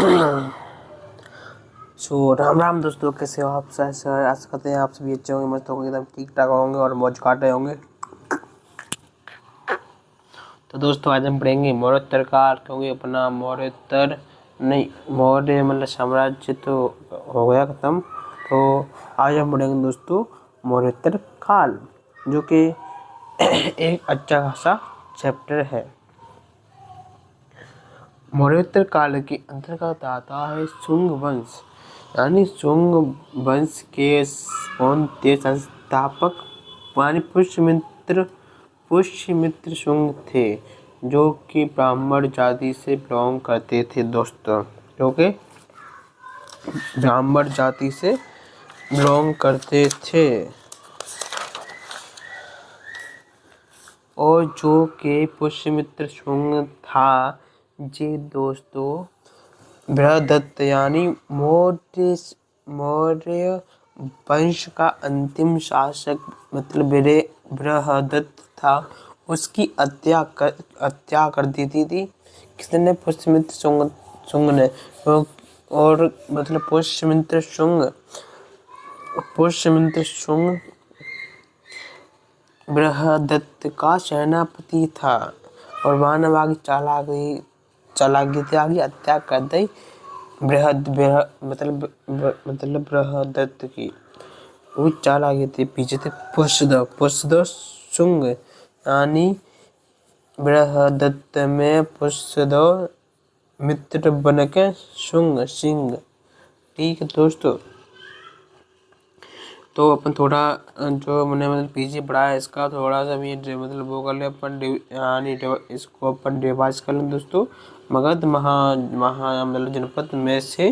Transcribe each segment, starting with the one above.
राम राम दोस्तों, कैसे हो आप? सर आशा करते हैं आप सभी अच्छे होंगे, मस्त होंगे, एकदम ठीक ठाक होंगे और मौज काट रहे होंगे। तो दोस्तों आज हम पढ़ेंगे मौर्योत्तर काल, क्योंकि अपना मौर्योत्तर नहीं, मौर्य मतलब साम्राज्य तो हो गया खत्म। तो आज हम पढ़ेंगे दोस्तों मौर्योत्तर काल, जो कि एक अच्छा खासा चैप्टर है। मौर्योत्तर काल के अंतर्गत आता है शुंग वंश, यानी शुंग वंश के कौन थे संस्थापक? यानी पुष्यमित्र शुंग थे, जो कि ब्राह्मण जाति से बिलोंग करते थे दोस्तों, जो कि ब्राह्मण जाति से बिलोंग करते थे। और जो कि पुष्यमित्र शुंग था जी दोस्तों बृहदत्त, यानी मौर्य वंश का अंतिम शासक मतलब बृहदत्त था। उसकी हत्या कर दी थी किसने? पुष्यमित्र शुंग ने। और मतलब पुष्यमित्र शुंग बृहदत्त का सेनापति था और वानवागी चालाकी की हत्या कर दी मतलब बृहदत्त की। वो चालाकी थी, पीछे थे पुष्यदो शुंग, यानी बृहदत्त में पुष्यदो मित्र बन के शुंग सिंह। ठीक है दोस्तों, तो अपन थोड़ा जो मैंने मतलब पीछे पढ़ा है इसका थोड़ा सा भी मतलब वो कर ले अपन, यानी इसको अपन रिवाइज कर लें दोस्तों। मगध मतलब जनपद में से,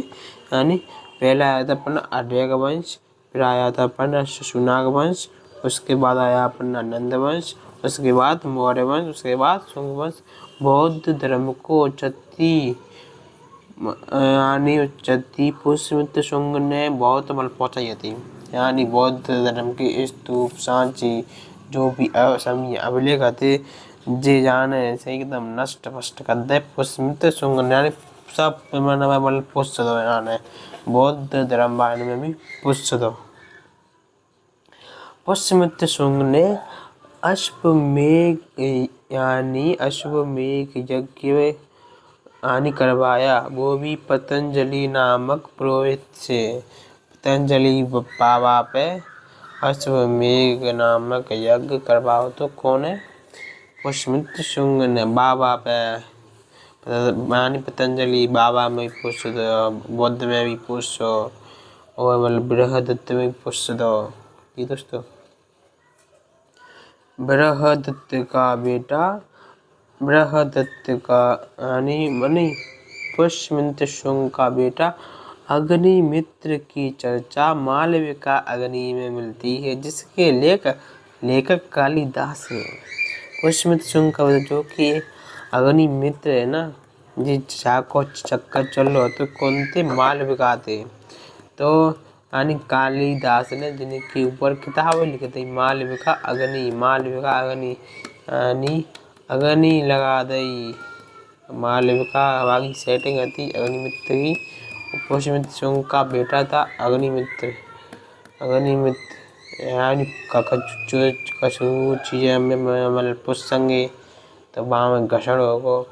यानी पहला आया था अपन आर्य वंश, फिर आया था अपन शशुनाग वंश, उसके बाद आया अपन नंद वंश, उसके बाद मौर्य वंश, उसके बाद शुंग वंश। बौद्ध धर्म को यानी पुष्यमित्र शुंग ने बहुत बल पहुंचाई थी, यानी बौद्ध धर्म के स्तूप सांची जो भी असमीय अभिलेख थे जे जाने से एकदम नष्ट भ्रष्ट कर दे पुष्यमित्र शुंग ने, यानी सब मतलब पुष्य दो, यानी बौद्ध धर्म बारे में भी पुष्य दो। पुष्यमित्र शुंग ने अश्वमेघ यज्ञ करवाया, वो भी पतंजलि नामक पुरोहित से। पतंजलि बाबा पे अश्वमेघ नामक यज्ञ करवाओ तो कौन है? पुष्यमित्र शुंग ने बाबा पे, यानी पतंजलि बाबा में भी पुष्य दो, बौद्ध में भी पुष्य और मतलब बृहदत्त में भी पुष्य दो। ये दोस्तों बृहदत्त का यानी पुष्यमित्र शुंग का बेटा अग्निमित्र की चर्चा मालविका अग्नि में मिलती है, जिसके लेखक कालिदास है। पुष्यमित्र शुंग का जो कि अग्निमित्र है ना, जिस को चक्कर चल रहा तो कौन थे? मालविका थे। तो यानी कालिदास ने जिनके ऊपर किताब लिखी थी मालविका अग्नि, यानी अग्नि लगा दी मालविका वाली सेटिंग थी अग्निमित्र की। पुष्यमित्र शुंग का बेटा था अग्निमित्र यानी कछु चीजें में मतलब पुष्यंगे तो वहाँ में घर्षण होगा,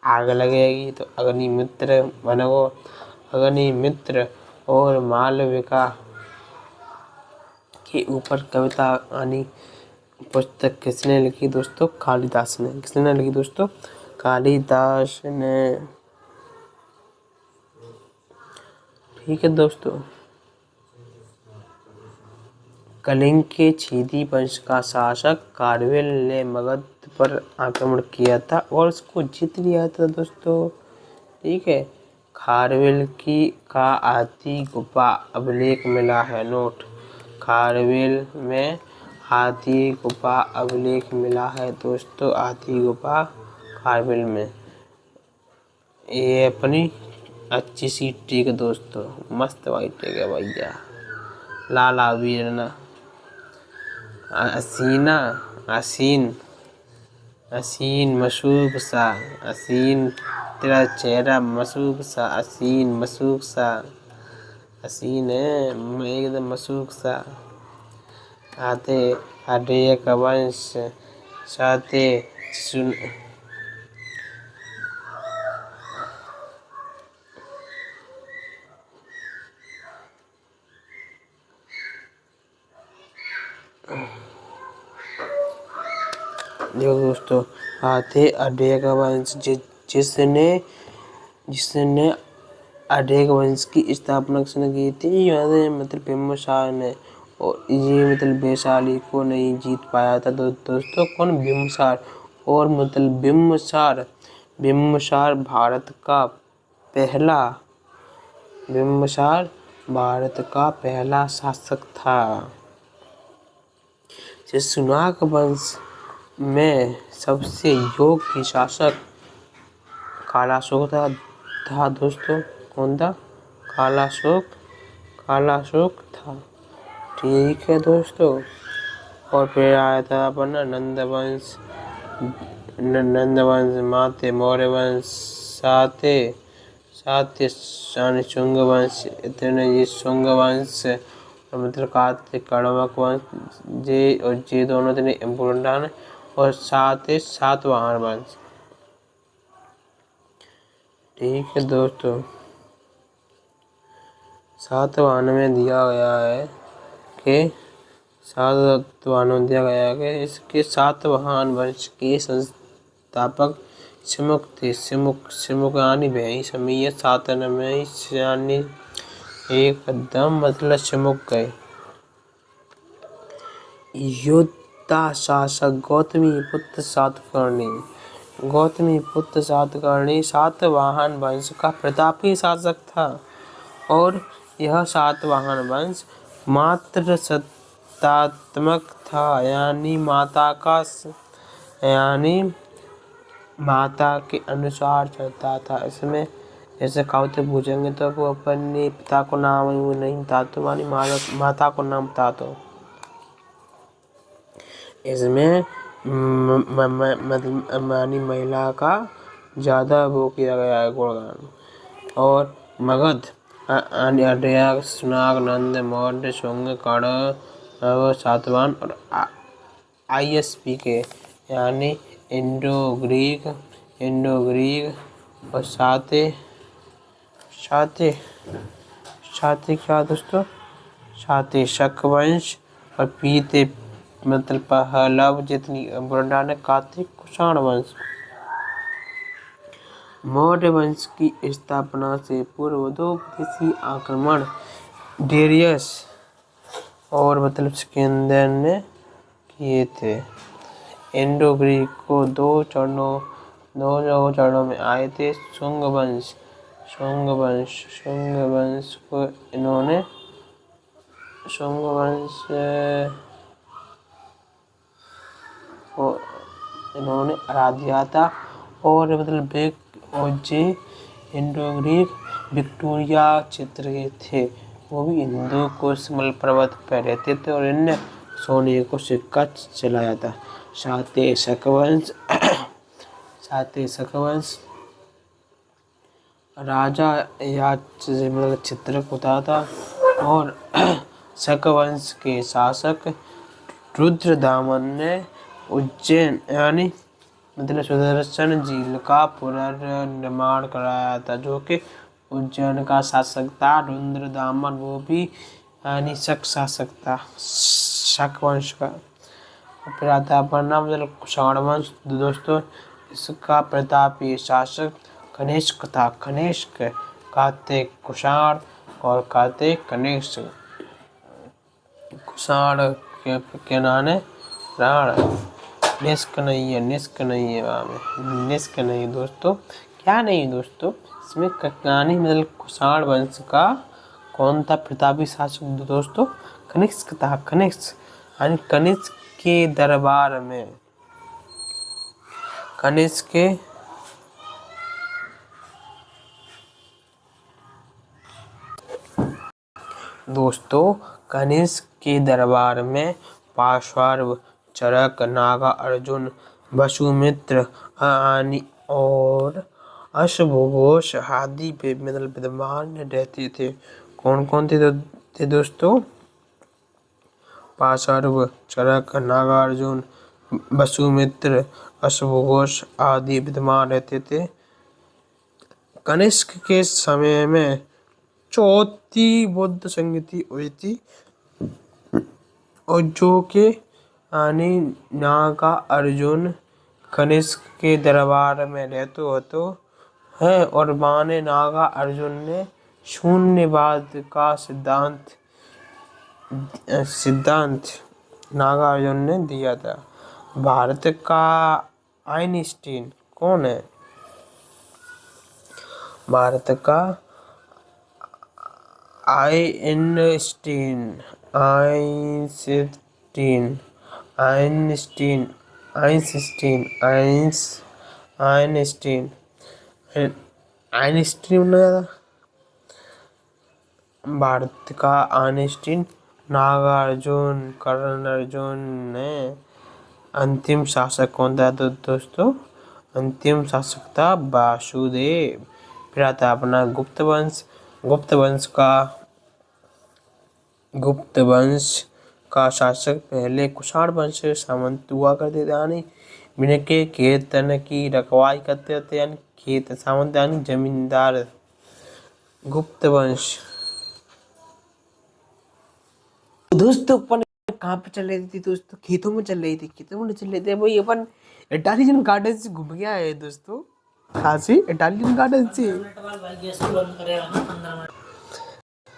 आग लगेगी तो अग्निमित्र बनो। अग्निमित्र और मालविका के ऊपर कविता यानी पुस्तक किसने लिखी दोस्तों? कालिदास ने। किसने लिखी दोस्तों? कालिदास ने। ठीक है दोस्तों, कलिंग के छेदी वंश का शासक खारवेल ने मगध पर आक्रमण किया था और उसको जीत लिया था दोस्तों। ठीक है, खारवेल का हाथी गुफा अभिलेख मिला है, नोट। खारवेल में हाथी गुफा अभिलेख मिला है दोस्तों, हाथी गुफा खारवेल में। ये अपनी अच्छी सी ट्रिक दोस्तों, मस्त वाली ट्रिक है भैया। लाला वीरना असीन मशूक सा असीन तेरा चेहरा मशूक सा हसीन, मशूक सा हसीन है, मैं एकदम मशूक सा। आते अड्रिया का वंश साते सुन देखो दोस्तों, आते अड्रिया का वंश जिसने जिसने अड्रिया वंश की स्थापना किसने की थी? मतलब बिम्बिसार ने। और ये मतलब वैशाली को नहीं जीत पाया था। दोस्तों कौन? बिम्बिसार। और मतलब बिम्बिसार भारत का पहला शासक था। शून्यक वंश में सबसे योग्य शासक कालाशोक था दोस्तों। कौन था? कालाशोक था। ठीक है दोस्तों। और फिर आया था अपना नंदवंश, माते मौर्य वंश, साते शुंग वंश, इतने ये शुंग वंश और मतलब कार्तिक कण्वक वंश, ये दोनों इतने इम्पोर्टेंट है। और सातवाहन वंश। ठीक है दोस्तों, सातवाहन में दिया गया है कि इसके सातवाहन वंश के संस्थापक सिमुक थे। सिमुक यानी भैंस समय 97 यानी एकदम मतलब सिमुक गए। योद्धा शासक गौतमी पुत्र सातकर्णी सातवाहन वंश का प्रतापी शासक था। और यह सातवाहन वंश मात्र सत्तात्मक था, यानी माता के अनुसार चलता था। इसमें जैसे कहावते पूछेंगे तो वो अपने पिता को नाम नहीं बताते, यानी माता को नाम बताते। इसमें मानी महिला का ज़्यादा वो किया गया है गुणगान। और मगध अड्रिया, शून्यक, नंद, मौर्य, शुंग, कण्व, सातवाहन और ISP के यानी इंडो ग्रीक और साते क्या दोस्तों? साते शक वंश और पीते मतलब पहलव जितनी बुरडाने कार्तिक कुषाण वंश। मौर्य वंश की स्थापना से पूर्व 2 विदेशी आक्रमण डेरियस और मतलब सिकंदर ने किए थे। इंडो ग्रीक को 2 चरणों में आए थे। शुंग वंश को इन्होंने हरा दिया था। और मतलब इंडो ग्रीक विक्टोरिया क्षेत्र के थे, वो भी हिंदू को सिमल पर्वत पर रहते थे और इनने सोने को सिक्का चलाया था। साते शक राजा या चित्रक होता था। और शक वंश के शासक रुद्रदामन ने उज्जैन यानी मतलब सुदर्शन झील का पुनर्निर्माण कराया था, जो कि उज्जैन का शासक था रुद्रदामन। वो भी यानी शासक था शक वंश का। फिर आता है अपना मतलब कुषाण वंश दोस्तों। इसका प्रतापी शासक कनिष्क था। कनिष्क कार्तिक कुषाण और कार्तिक कनिष्क। कुषाण के नाम है राण। निष्क नहीं दोस्तों। क्या नहीं दोस्तों, इसमें कहानी मतलब कुषाण वंश का कौन था प्रतापी शासक दोस्तों? कनिष्क था। कनिष्क यानी कनिष्क के दरबार में कनिष्क के दरबार में पार्श्व, चरक, नागा, अर्जुन, वसुमित्र और अश्वघोष आदि विद्वान रहते थे। कौन कौन थे दोस्तों? पाशर्व, चरक, नागार्जुन, वसुमित्र, अश्वघोष आदि विद्वान रहते थे। कनिष्क के समय में चौथी बौद्ध संगति हुई थी, और जो के नागा अर्जुन कनिष्क के दरबार में रहते होते हैं, और माने नागा अर्जुन ने शून्यवाद का सिद्धांत नागार्जुन ने दिया था। भारत का आइंस्टीन कौन है? भारत का Einstein Einstein Einstein Einstein Einstein Einstein Bharat का आइंस्टीन नागार्जुन कर्ण अर्जुन ने अंतिम शासक कौन था दोस्तों? अंतिम शासक था वासुदेव। फिर आता अपना गुप्त वंश। गुप्त वंश का शासक पहले कुषाण वंश के सामंत हुआ करते थे, यानी जिनके खेतन की रखवाली करते थे, यानी खेत सामंत यानी जमींदार। गुप्त वंश। दोस्तों अपन कहाँ पे चल रही थी दोस्तों? खेतों में चल रही थी। खेतों में चल रहे थे वही अपन इटालियन गार्डन से घूम गया है दोस्तों। कहाँ से? इटालियन गार्डन से।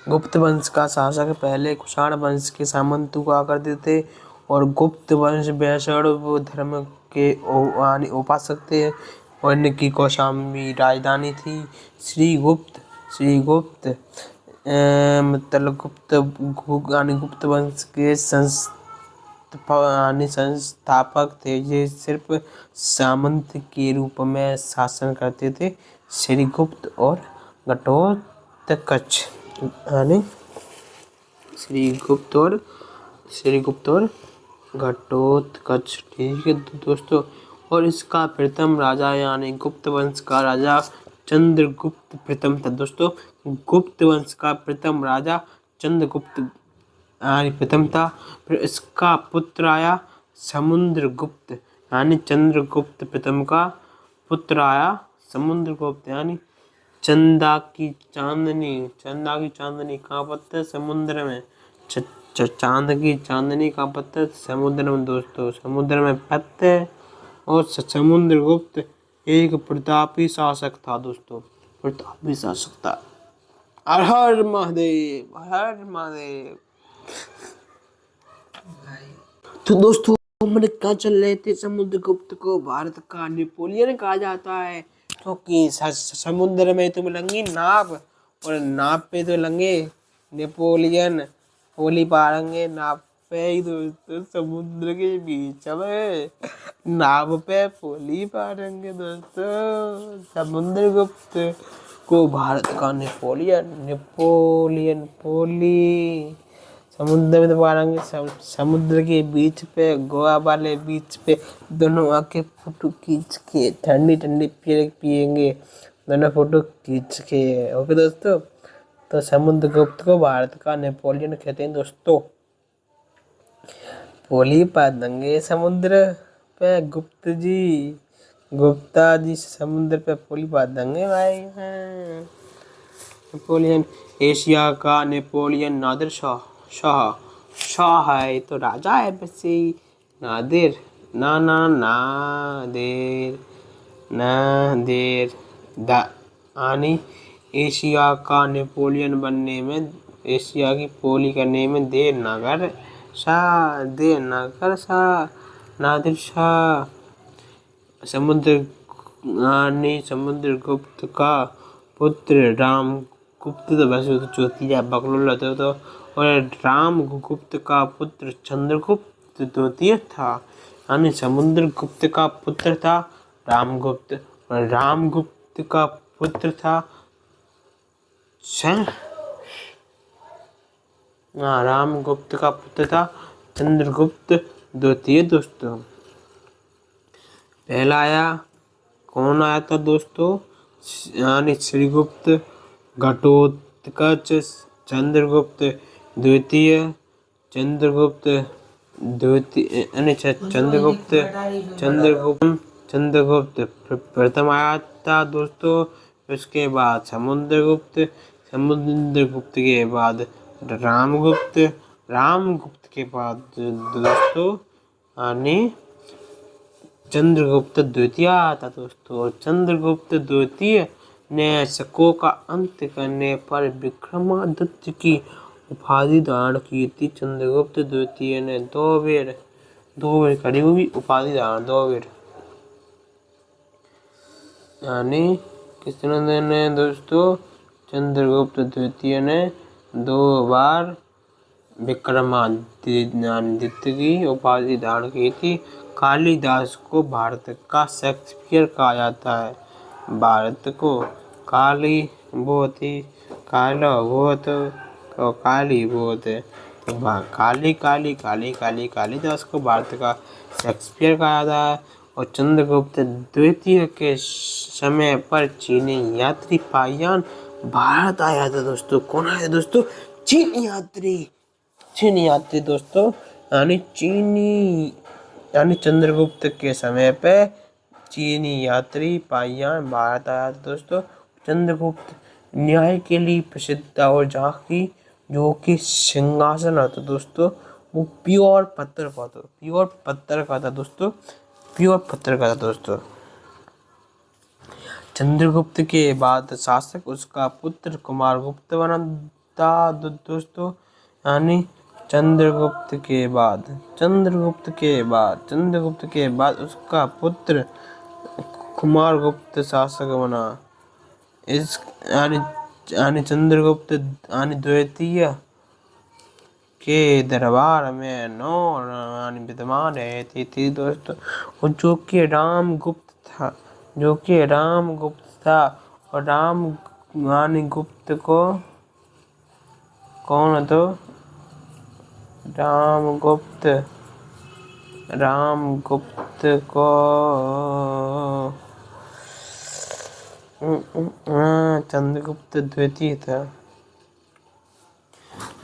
गुप्त वंश का शासक पहले कुषाण वंश के सामंत हुआ करते थे, और गुप्त वंश वैष्णव धर्म के उपासक थे, और इनकी कौशाम्बी राजधानी थी। श्रीगुप्त मतलब गुप्त वंश के संस्थापक थे। ये सिर्फ सामंत के रूप में शासन करते थे। श्रीगुप्त और घटोत्कच, यानी श्रीगुप्त और घटोत्कच। ठीक है दोस्तों। और इसका प्रथम राजा यानी गुप्त वंश का राजा चंद्रगुप्त प्रथम था दोस्तों। गुप्त वंश का प्रथम राजा चंद्रगुप्त प्रथम था। फिर इसका पुत्र आया समुद्रगुप्त, यानी चंद्रगुप्त प्रथम का पुत्र आया समुद्रगुप्त, यानी चंदा की चांदनी कहाँ पड़ता है? समुद्र में। चांद की चांदनी कहाँ पड़ता है? समुद्र में दोस्तों, समुद्र में पड़ता है। और समुद्रगुप्त एक प्रतापी शासक था दोस्तों, प्रतापी शासक था। हर हर महादेव, हर महादेव। तो दोस्तों हमने कहाँ चल रहे थे? समुद्रगुप्त को भारत का नेपोलियन कहा जाता है, क्योंकि समुद्र में तो मिलेंगी नाव, और नाव पे तो लंगे नेपोलियन पोली पारेंगे नाव पे ही दोस्तों, समुद्र के बीच में नाव पे पोली पारेंगे दोस्तों। समुद्रगुप्त को भारत का नेपोलियन पोली समुद्र में तो पारेंगे, समुद्र के बीच पे, गोवा वाले बीच पे दोनों आके फोटो खींच के ठंडी ठंडी पियेंगे दोनों फोटो खींच के। ओके दोस्तों। तो समुद्रगुप्त को भारत का नेपोलियन कहते हैं दोस्तों। पोली पार देंगे समुद्र पे गुप्ता जी समुद्र पे पोली पार देंगे भाई। नेपोलियन एशिया का नेपोलियन नादिर शाह है, तो राजा है वैसे ही। नादिर यानी एशिया का नेपोलियन बनने में, एशिया की पोली करने में देर न कर नादिर शाह। समुद्रगुप्त का पुत्र रामगुप्त तो वैसे तो चौथी बकलोल रहते तो, और रामगुप्त का पुत्र चंद्रगुप्त द्वितीय था, यानी समुद्रगुप्त का पुत्र था रामगुप्त, और रामगुप्त का पुत्र था रामगुप्त का पुत्र था चंद्रगुप्त द्वितीय दोस्तों। पहला आया, कौन आया था दोस्तों? यानी श्रीगुप्त, घटोत्कच, चंद्रगुप्त द्वितीय, चंद्रगुप्त द्वितीय यानी चंद्रगुप्त चंद्रगुप्त चंद्रगुप्त प्रथम आया था दोस्तों। उसके बाद समुद्रगुप्त, समुद्रगुप्त के बाद रामगुप्त, रामगुप्त के बाद दोस्तों यानी चंद्रगुप्त द्वितीय आया था दोस्तों। चंद्रगुप्त द्वितीय ने शकों का अंत करने पर विक्रमादित्य की उपाधि धारण की थी। चंद्रगुप्त द्वितीय ने दो बेर करी हुई उपाधि धारण, 2 बेर यानी किसने ने दोस्तों, चंद्रगुप्त द्वितीय ने 2 बार विक्रमादित्य की उपाधि धारण की थी। कालिदास को भारत का शेक्सपियर कहा जाता है। भारत को काली बहुत ही काला बहुत काली बहुत है, तो कालिदास को भारत का शेक्सपियर कहा जाता है। और चंद्रगुप्त द्वितीय के समय पर चीनी यात्री पाषाण भारत आया था दोस्तों। कौन आया दोस्तों? चीनी यात्री दोस्तों, यानी चंद्रगुप्त के समय पे चीनी यात्री पाषाण भारत आया था दोस्तों। चंद्रगुप्त न्याय के लिए प्रसिद्ध था और जहाँ की जो कि सिंहासन था दोस्तों वो प्योर पत्थर का था दोस्तों। चंद्रगुप्त के बाद शासक उसका पुत्र कुमारगुप्त बना था दोस्तों। यानी चंद्रगुप्त के बाद उसका पुत्र कुमारगुप्त शासक बना। इस यानी चंद्रगुप्त द्वितीय के दरबार में 9 विद्वान रहते थे दोस्तों। और जो कि रामगुप्त था और गुप्त को कौन तो रामगुप्त को चंद्रगुप्त द्वितीय था,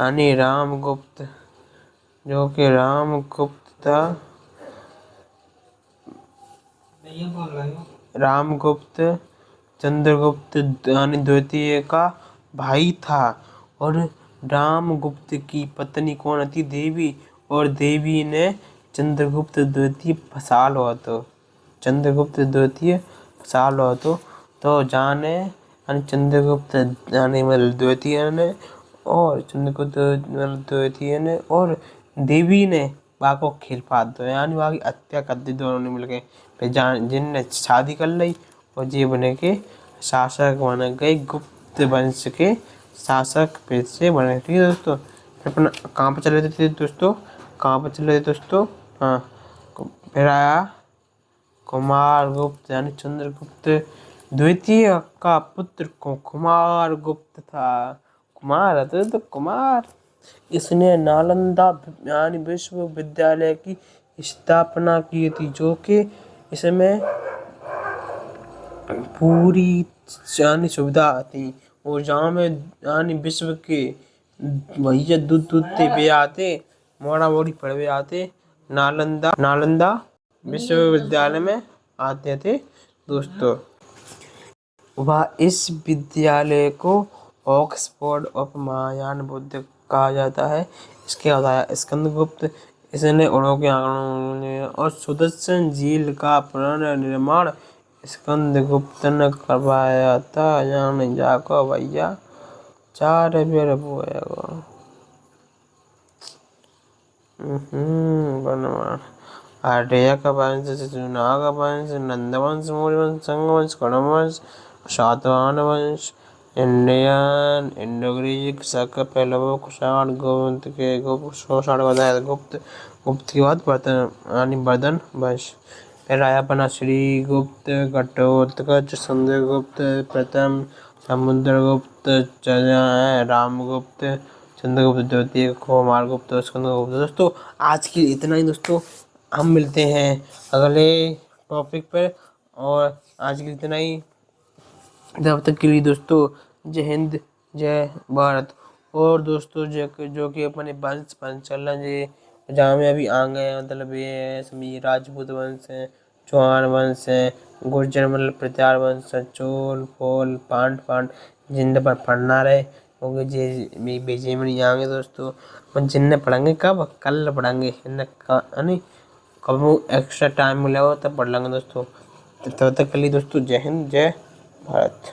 यानी रामगुप्त जो कि रामगुप्त था। रामगुप्त चंद्रगुप्त यानी द्वितीय का भाई था। और रामगुप्त की पत्नी कौन थी? देवी। और देवी ने चंद्रगुप्त द्वितीय फसाल हुआ तो जाने यानी चंद्रगुप्त यानी द्वितीय ने और चंद्रगुप्त द्वितीय ने और देवी ने वहाँ को खेल पा दो, यानी वहाँ की हत्या कर दी दोनों ने मिलके। फिर जिनने शादी कर ली और ये बने के शासक बन गए, गुप्त वंश के शासक फिर से बने। ठीक है दोस्तों, अपना कहाँ पर चले थे दोस्तों? हाँ, फिर आया कुमारगुप्त यानी चंद्रगुप्त द्वितीय का पुत्र कुमारगुप्त था। कुमार इसने नालंदा यानी विश्वविद्यालय की स्थापना की थी, जो कि इसमें पूरी यानी सुविधा थी। और जहाँ में यानी विश्व के भैया दूध पे आते, मोड़ा मोड़ी पढ़वे आते, नालंदा विश्वविद्यालय में आते थे दोस्तों। वह इस विद्यालय को ऑक्सफोर्ड ऑफ महायान बुद्ध कहा जाता है। इसके अलावा स्कंदगुप्त इसने और सुदर्शन झील का पुनर्निर्माण स्कंदगुप्त ने करवाया था। यानी जाको भैया 4 बेर बोएगा। आर्य का वंश, चुनाव का वंश, नंदवंश, मौर्य वंश, संघवंश, कणव वंश, सातवाहन वंश, इंडियन, इंडो ग्रीक, शक, पहलव, कुषाण, गुप्त के बाद वर्धन वंश। फिर आया अपना श्रीगुप्त, घटोत्कच, चंद्रगुप्त प्रथम, समुद्रगुप्त, रामगुप्त, चंद्रगुप्त द्वितीय, कुमारगुप्त, स्कंदगुप्त। दोस्तों आज के इतना ही दोस्तों, हम मिलते हैं अगले टॉपिक पर। और आज के इतना ही। तब तक के लिए दोस्तों जय हिंद जय भारत। और दोस्तों जो कि अपने वंश चल रहे जहाँ में अभी आ गए हैं, मतलब ये सभी राजपूत वंश है, चौहान वंश है, गुर्जर मतलब प्रचार वंश है, चोल फोल पांड जिन पर पढ़ना रहे क्योंकि जे बेचे में नहीं आएंगे दोस्तों। अपन जिन पढ़ेंगे कब, कल पढ़ेंगे नहीं, कब एक्स्ट्रा टाइम मिला हो तब पढ़ लेंगे दोस्तों। तब तक के लिए दोस्तों जय हिंद जय भारत।